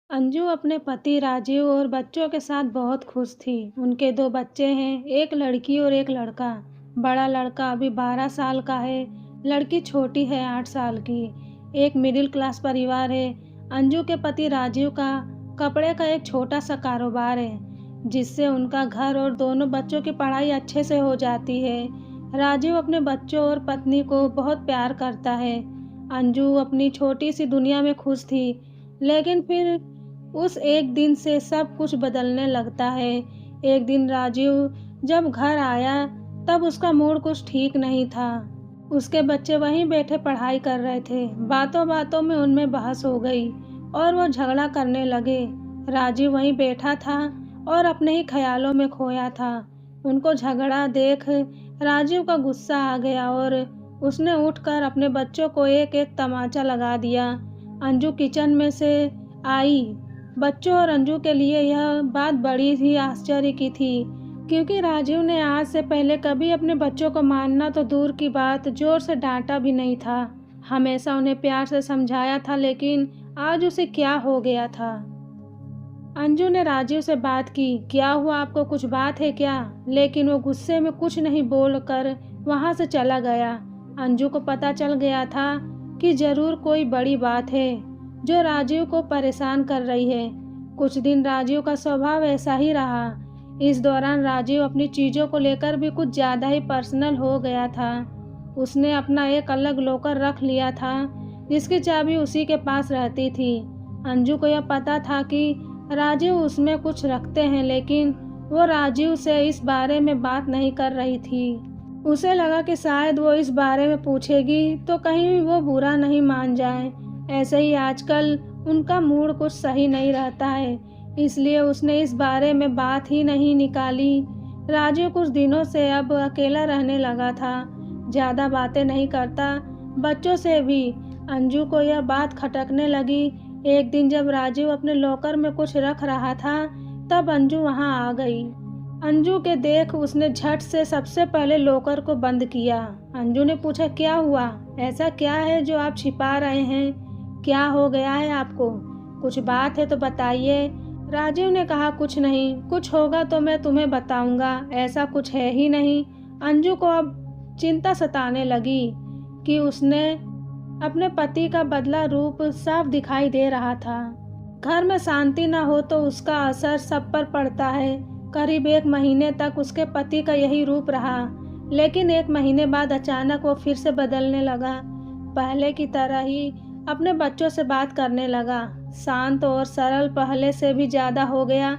अंजू अपने पति राजीव और बच्चों के साथ बहुत खुश थी। उनके 2 बच्चे हैं, एक लड़की और एक लड़का। बड़ा लड़का अभी 12 साल का है, लड़की छोटी है 8 साल की। एक मिडिल क्लास परिवार है। अंजू के पति राजीव का कपड़े का एक छोटा सा कारोबार है, जिससे उनका घर और दोनों बच्चों की पढ़ाई अच्छे से हो जाती है। राजीव अपने बच्चों और पत्नी को बहुत प्यार करता है। अंजू अपनी छोटी सी दुनिया में खुश थी, लेकिन फिर उस एक दिन से सब कुछ बदलने लगता है। एक दिन राजीव जब घर आया तब उसका मूड कुछ ठीक नहीं था। उसके बच्चे वहीं बैठे पढ़ाई कर रहे थे। बातों बातों में उनमें बहस हो गई और वो झगड़ा करने लगे। राजीव वहीं बैठा था और अपने ही ख्यालों में खोया था। उनको झगड़ा देख राजीव का गुस्सा आ गया और उसने उठकर अपने बच्चों को एक एक तमाचा लगा दिया। अंजू किचन में से आई। बच्चों और अंजू के लिए यह बात बड़ी ही आश्चर्य की थी, क्योंकि राजीव ने आज से पहले कभी अपने बच्चों को मारना तो दूर की बात, जोर से डांटा भी नहीं था। हमेशा उन्हें प्यार से समझाया था, लेकिन आज उसे क्या हो गया था। अंजू ने राजीव से बात की, क्या हुआ, आपको कुछ बात है क्या? लेकिन वो गुस्से में कुछ नहीं बोलकर वहां से चला गया। अंजू को पता चल गया था कि जरूर कोई बड़ी बात है जो राजीव को परेशान कर रही है। कुछ दिन राजीव का स्वभाव ऐसा ही रहा। इस दौरान राजीव अपनी चीज़ों को लेकर भी कुछ ज़्यादा ही पर्सनल हो गया था। उसने अपना एक अलग लॉकर रख लिया था, जिसकी चाबी उसी के पास रहती थी। अंजू को यह पता था कि राजीव उसमें कुछ रखते हैं, लेकिन वो राजीव से इस बारे में बात नहीं कर रही थी। उसे लगा कि शायद वो इस बारे में पूछेगी तो कहीं वो बुरा नहीं मान जाए। ऐसे ही आजकल उनका मूड कुछ सही नहीं रहता है, इसलिए उसने इस बारे में बात ही नहीं निकाली। राजीव कुछ दिनों से अब अकेला रहने लगा था, ज़्यादा बातें नहीं करता, बच्चों से भी। अंजू को यह बात खटकने लगी। एक दिन जब राजीव अपने लॉकर में कुछ रख रहा था, तब अंजू वहां आ गई। अंजू के देख उसने झट से सबसे पहले लॉकर को बंद किया। अंजू ने पूछा, क्या हुआ? ऐसा क्या है जो आप छिपा रहे हैं? क्या हो गया है आपको? कुछ बात है तो बताइए। राजीव ने कहा, कुछ नहीं, कुछ होगा तो मैं तुम्हें बताऊंगा, ऐसा कुछ है ही नहीं। अंजू को अब चिंता सताने लगी कि उसने अपने पति का बदला रूप साफ दिखाई दे रहा था। घर में शांति न हो तो उसका असर सब पर पड़ता है। करीब 1 महीने तक उसके पति का यही रूप रहा, लेकिन 1 महीने बाद अचानक वो फिर से बदलने लगा। पहले की तरह ही अपने बच्चों से बात करने लगा, शांत और सरल पहले से भी ज़्यादा हो गया।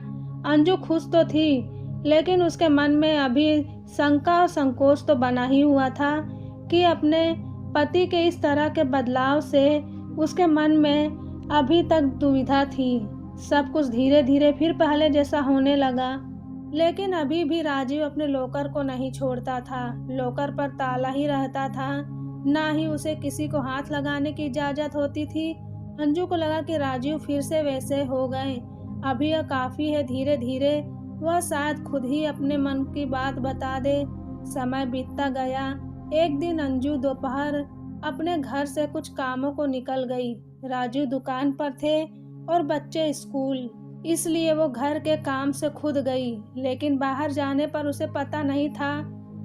अंजू खुश तो थी, लेकिन उसके मन में अभी शंका और संकोच तो बना ही हुआ था कि अपने पति के इस तरह के बदलाव से उसके मन में अभी तक दुविधा थी। सब कुछ धीरे धीरे फिर पहले जैसा होने लगा, लेकिन अभी भी राजीव अपने लॉकर को नहीं छोड़ता था। लॉकर पर ताला ही रहता था, ना ही उसे किसी को हाथ लगाने की इजाज़त होती थी। अंजू को लगा कि राजीव फिर से वैसे हो गए। अभी यह काफ़ी है, धीरे धीरे वह शायद खुद ही अपने मन की बात बता दे। समय बीतता गया। एक दिन अंजू दोपहर अपने घर से कुछ कामों को निकल गई। राजू दुकान पर थे और बच्चे स्कूल, इसलिए वो घर के काम से खुद गई। लेकिन बाहर जाने पर उसे पता नहीं था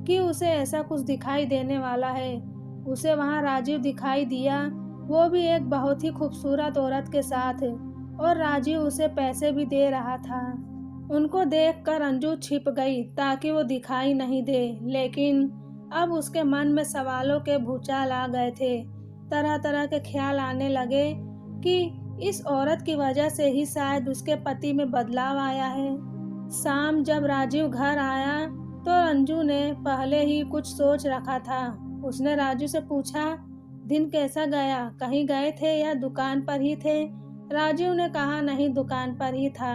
कि उसे ऐसा कुछ दिखाई देने वाला है। उसे वहां राजीव दिखाई दिया, वो भी एक बहुत ही खूबसूरत औरत के साथ, और राजीव उसे पैसे भी दे रहा था। उनको देखकर अंजू छिप गई ताकि वो दिखाई नहीं दे, लेकिन अब उसके मन में सवालों के भूचाल आ गए थे। तरह तरह के ख्याल आने लगे कि इस औरत की वजह से ही शायद उसके पति में बदलाव आया है। शाम जब राजीव घर आया तो अंजू ने पहले ही कुछ सोच रखा था। उसने राजू से पूछा, दिन कैसा गया, कहीं गए थे या दुकान पर ही थे? राजीव ने कहा, नहीं, दुकान पर ही था।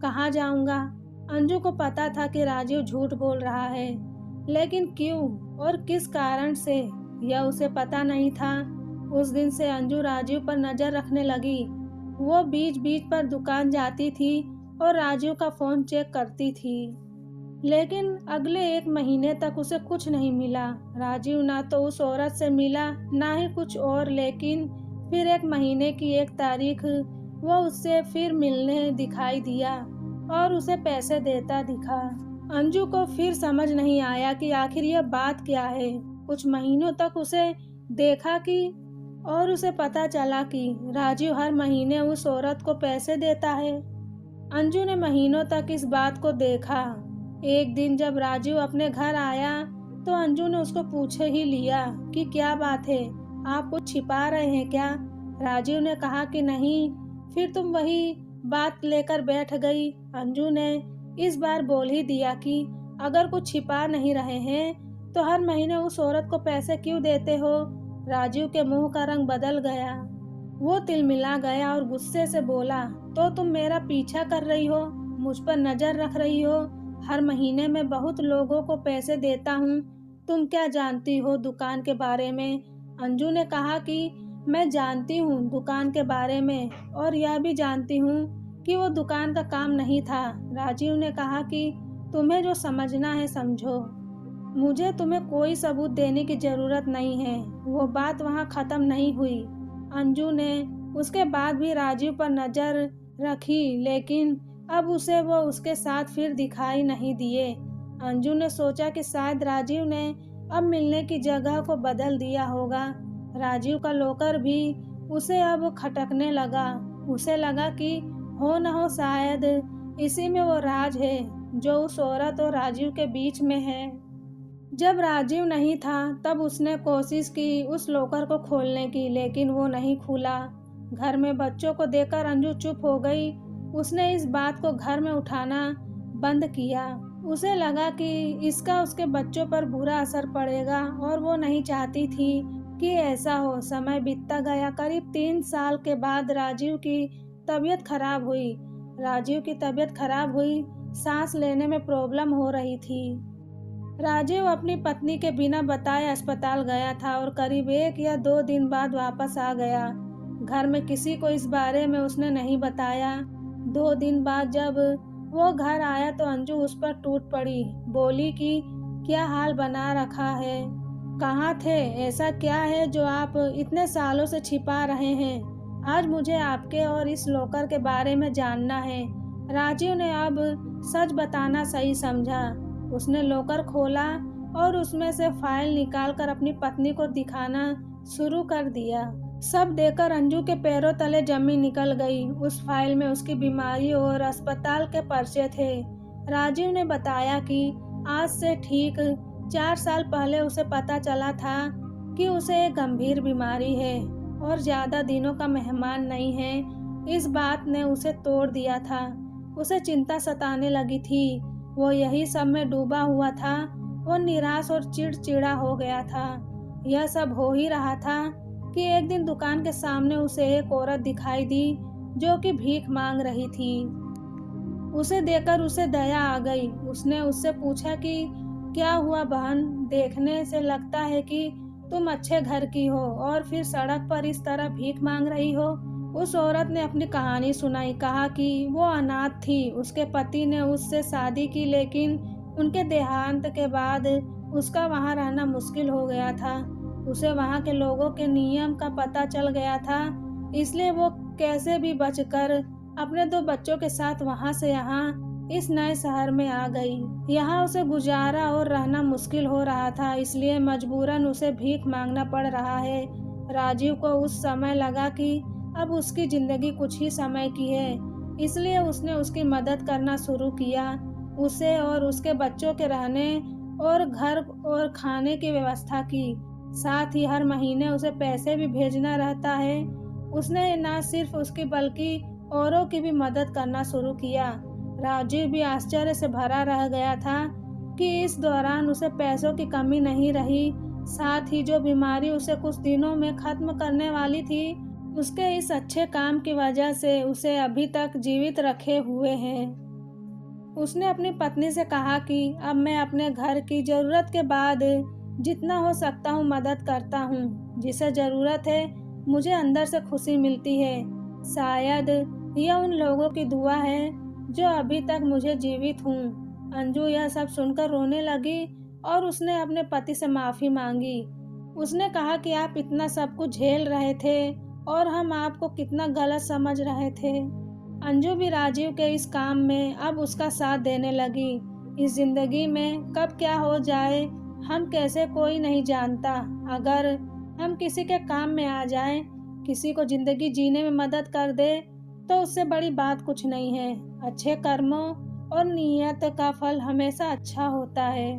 कहाँ जाऊंगा? अंजू को पता था कि राजीव झूठ बोल रहा है, लेकिन क्यों और किस कारण से, यह उसे पता नहीं था। उस दिन से अंजू राजीव पर नजर रखने लगी। वो बीच बीच पर दुकान जाती थी और राजीव का फोन चेक करती थी, लेकिन अगले 1 महीने तक उसे कुछ नहीं मिला। राजीव ना तो उस औरत से मिला, ना ही कुछ और। लेकिन फिर 1 महीने की 1 तारीख वो उससे फिर मिलने दिखाई दिया और उसे पैसे देता दिखा। अंजू को फिर समझ नहीं आया कि आखिर यह बात क्या है। कुछ महीनों तक उसे देखा कि और उसे पता चला कि राजीव हर महीने उस औरत को पैसे देता है। अंजू ने महीनों तक इस बात को देखा। एक दिन जब राजीव अपने घर आया तो अंजू ने उसको पूछे ही लिया कि क्या बात है, आप कुछ छिपा रहे हैं क्या? राजीव ने कहा कि नहीं। फिर तुम वही बात लेकर बैठ गई। अंजू ने इस बार बोल ही दिया कि अगर कुछ छिपा नहीं रहे हैं तो हर महीने उस औरत को पैसे क्यों देते हो? राजीव के मुंह का रंग बदल गया। वो तिलमिला गया और गुस्से से बोला, तो तुम मेरा पीछा कर रही हो, मुझ पर नजर रख रही हो। हर महीने में बहुत लोगों को पैसे देता हूँ। तुम क्या जानती हो दुकान के बारे में? अंजू ने कहा कि मैं जानती हूँ दुकान के बारे में, और यह भी जानती हूँ कि वो दुकान का काम नहीं था। राजीव ने कहा कि तुम्हें जो समझना है समझो, मुझे तुम्हें कोई सबूत देने की जरूरत नहीं है। वो बात वहाँ खत्म नहीं हुई। अंजू ने उसके बाद भी राजीव पर नजर रखी, लेकिन अब उसे वो उसके साथ फिर दिखाई नहीं दिए। अंजू ने सोचा कि शायद राजीव ने अब मिलने की जगह को बदल दिया होगा। राजीव का लोकर भी उसे अब खटकने लगा। उसे लगा कि हो न हो शायद इसी में वो राज है जो उस औरत और राजीव के बीच में है। जब राजीव नहीं था तब उसने कोशिश की उस लॉकर को खोलने की, लेकिन वो नहीं खुला। घर में बच्चों को देखकर अंजू चुप हो गई। उसने इस बात को घर में उठाना बंद किया। उसे लगा कि इसका उसके बच्चों पर बुरा असर पड़ेगा और वो नहीं चाहती थी कि ऐसा हो। समय बीतता गया। करीब 3 साल के बाद राजीव की तबीयत खराब हुई। सांस लेने में प्रॉब्लम हो रही थी। राजीव अपनी पत्नी के बिना बताए अस्पताल गया था और करीब 1 या 2 दिन बाद वापस आ गया। घर में किसी को इस बारे में उसने नहीं बताया। 2 दिन बाद जब वो घर आया तो अंजू उस पर टूट पड़ी। बोली कि क्या हाल बना रखा है, कहाँ थे, ऐसा क्या है जो आप इतने सालों से छिपा रहे हैं? आज मुझे आपके और इस लॉकर के बारे में जानना है। राजीव ने अब सच बताना सही समझा। उसने लॉकर खोला और उसमें से फाइल निकालकर अपनी पत्नी को दिखाना शुरू कर दिया। सब देखकर अंजू के पैरों तले जमीन निकल गई। उस फाइल में उसकी बीमारी और अस्पताल के पर्चे थे। राजीव ने बताया कि आज से ठीक 4 साल पहले उसे पता चला था कि उसे एक गंभीर बीमारी है और ज्यादा दिनों का मेहमान नहीं है। इस बात ने उसे तोड़ दिया था। उसे चिंता सताने लगी थी। वो यही सब में डूबा हुआ था। वो निराश और चिड़चिड़ा हो गया था। यह सब हो ही रहा था कि एक दिन दुकान के सामने उसे एक औरत दिखाई दी जो कि भीख मांग रही थी। उसे देखकर उसे दया आ गई। उसने उससे पूछा कि क्या हुआ बहन, देखने से लगता है कि तुम अच्छे घर की हो और फिर सड़क पर इस तरह भीख मांग रही हो। उस औरत ने अपनी कहानी सुनाई। कहा कि वो अनाथ थी। उसके पति ने उससे शादी की, लेकिन उनके देहांत के बाद उसका वहां रहना मुश्किल हो गया था। उसे वहां के लोगों के नियम का पता चल गया था, इसलिए वो कैसे भी बचकर अपने 2 बच्चों के साथ वहां से यहाँ इस नए शहर में आ गई। यहाँ उसे गुजारा और रहना मुश्किल हो रहा था, इसलिए मजबूरन उसे भीख मांगना पड़ रहा है। राजीव को उस समय लगा कि अब उसकी जिंदगी कुछ ही समय की है, इसलिए उसने उसकी मदद करना शुरू किया। उसे और उसके बच्चों के रहने और घर और खाने की व्यवस्था की। साथ ही हर महीने उसे पैसे भी भेजना रहता है। उसने न सिर्फ उसकी बल्कि औरों की भी मदद करना शुरू किया। राजीव भी आश्चर्य से भरा रह गया था कि इस दौरान उसे पैसों की कमी नहीं रही। साथ ही जो बीमारी उसे कुछ दिनों में खत्म करने वाली थी, उसके इस अच्छे काम की वजह से उसे अभी तक जीवित रखे हुए हैं। उसने अपनी पत्नी से कहा कि अब मैं अपने घर की जरूरत के बाद जितना हो सकता हूँ मदद करता हूँ। जिसे जरूरत है मुझे अंदर से खुशी मिलती है। शायद यह उन लोगों की दुआ है जो अभी तक मुझे जीवित हूँ। अंजू यह सब सुनकर रोने लगी और उसने अपने पति से माफी मांगी। उसने कहा कि आप इतना सब कुछ झेल रहे थे और हम आपको कितना गलत समझ रहे थे। अंजू भी राजीव के इस काम में अब उसका साथ देने लगी। इस जिंदगी में कब क्या हो जाए हम कैसे कोई नहीं जानता। अगर हम किसी के काम में आ जाएं, किसी को जिंदगी जीने में मदद कर दे तो उससे बड़ी बात कुछ नहीं है। अच्छे कर्मों और नियत का फल हमेशा अच्छा होता है।